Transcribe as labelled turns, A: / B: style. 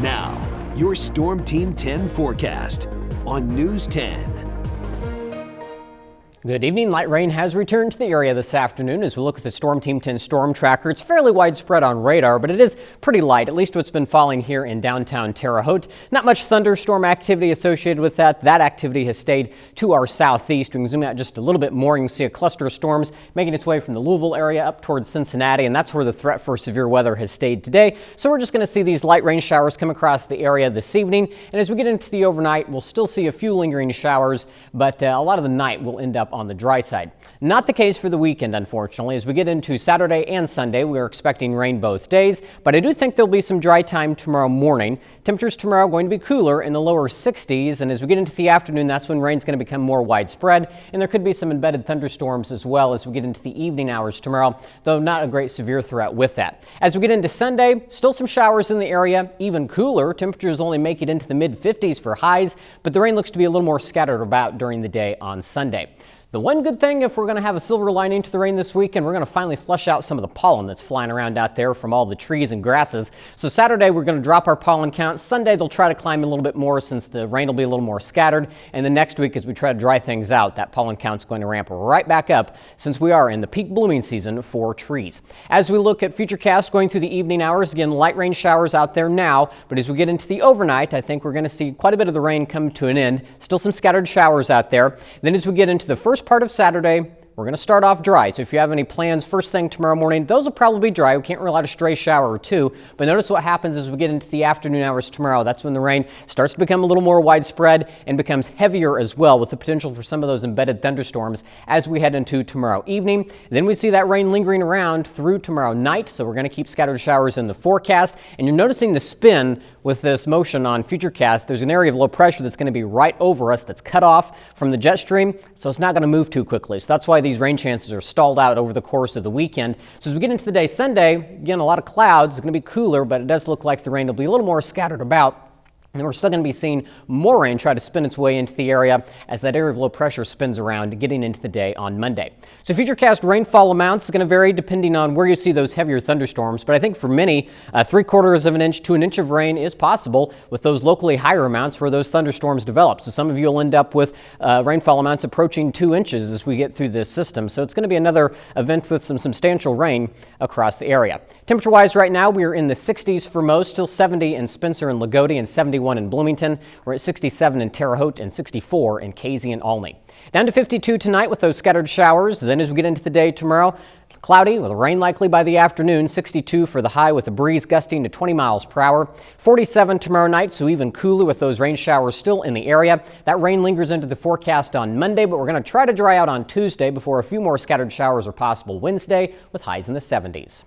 A: Now, your Storm Team 10 forecast on News 10.
B: Good evening. Light rain has returned to the area this afternoon as we look at the Storm Team 10 storm tracker. It's fairly widespread on radar, but it is pretty light, at least what's been falling here in downtown Terre Haute. Not much thunderstorm activity associated with that. That activity has stayed to our southeast. We can zoom out just a little bit more. You can see a cluster of storms making its way from the Louisville area up towards Cincinnati, and that's where the threat for severe weather has stayed today. So we're just going to see these light rain showers come across the area this evening. And as we get into the overnight, we'll still see a few lingering showers, but a lot of the night will end up on the dry side. Not the case for the weekend, unfortunately. As we get into Saturday and Sunday, we are expecting rain both days, but I do think there'll be some dry time tomorrow morning. Temperatures tomorrow going to be cooler in the lower 60s, and as we get into the afternoon, that's when rain's going to become more widespread, and there could be some embedded thunderstorms as well as we get into the evening hours tomorrow, though not a great severe threat with that. As we get into Sunday, still some showers in the area, even cooler. Temperatures only make it into the mid-50s for highs, but the rain looks to be a little more scattered about during the day on Sunday. The one good thing, if we're going to have a silver lining to the rain this weekend, we're going to finally flush out some of the pollen that's flying around out there from all the trees and grasses. So Saturday, we're going to drop our pollen count. Sunday, they'll try to climb a little bit more since the rain will be a little more scattered. And then next week, as we try to dry things out, that pollen count's going to ramp right back up since we are in the peak blooming season for trees. As we look at futurecast going through the evening hours, again, light rain showers out there now. But as we get into the overnight, I think we're going to see quite a bit of the rain come to an end. Still some scattered showers out there. Then as we get into the first part of Saturday, we're going to start off dry. So if you have any plans first thing tomorrow morning, those will probably be dry. We can't rule out a stray shower or two, but notice what happens as we get into the afternoon hours tomorrow. That's when the rain starts to become a little more widespread and becomes heavier as well, with the potential for some of those embedded thunderstorms as we head into tomorrow evening. Then we see that rain lingering around through tomorrow night, so we're going to keep scattered showers in the forecast. And you're noticing the spin with this motion on Futurecast. There's an area of low pressure that's going to be right over us that's cut off from the jet stream, so it's not going to move too quickly. So that's why these rain chances are stalled out over the course of the weekend. So as we get into the day Sunday, again, a lot of clouds. It's going to be cooler, but it does look like the rain will be a little more scattered about. And we're still going to be seeing more rain try to spin its way into the area as that area of low pressure spins around, getting into the day on Monday. So futurecast rainfall amounts is going to vary depending on where you see those heavier thunderstorms. But I think for many, 3/4 of an inch to an inch of rain is possible with those locally higher amounts where those thunderstorms develop. So some of you will end up with rainfall amounts approaching 2 inches as we get through this system. So it's going to be another event with some substantial rain across the area. Temperature-wise right now, we are in the 60s for most, still 70 in Spencer and Lagodi and 71 in Bloomington. We're at 67 in Terre Haute and 64 in Casey and Olney. Down to 52 tonight with those scattered showers. Then as we get into the day tomorrow, cloudy with rain likely by the afternoon. 62 for the high with a breeze gusting to 20 miles per hour. 47 tomorrow night, so even cooler with those rain showers still in the area. That rain lingers into the forecast on Monday, but we're going to try to dry out on Tuesday before a few more scattered showers are possible Wednesday with highs in the 70s.